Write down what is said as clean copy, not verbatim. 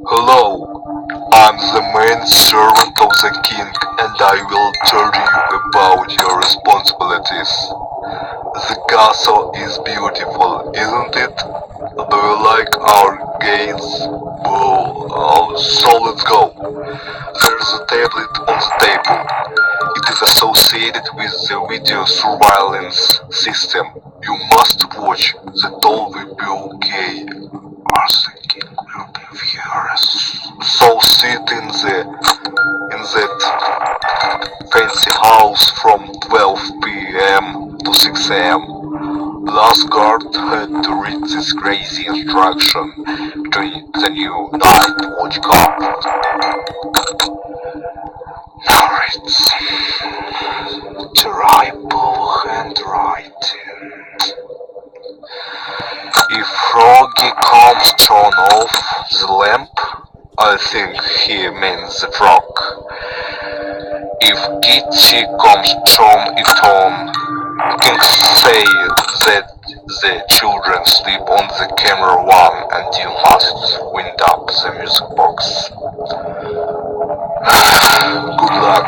Hello, I'm the main servant of the king and I will tell you about your responsibilities. The castle is beautiful, isn't it? Do you like our gates? So let's go. There's a tablet on the table. It is associated with the video surveillance system. You must watch that all will be okay. Or the king will be furious. So sit in that fancy house from 12 p.m. to 6 a.m. Last guard had to read this crazy instruction to the new night watch guard. Now it's terrible handwriting. If Froggy comes turn off the lamp, I think he means the frog. If Kitty comes turn it on, you can say that the children sleep on the camera one and you must wind up the music box. Good luck.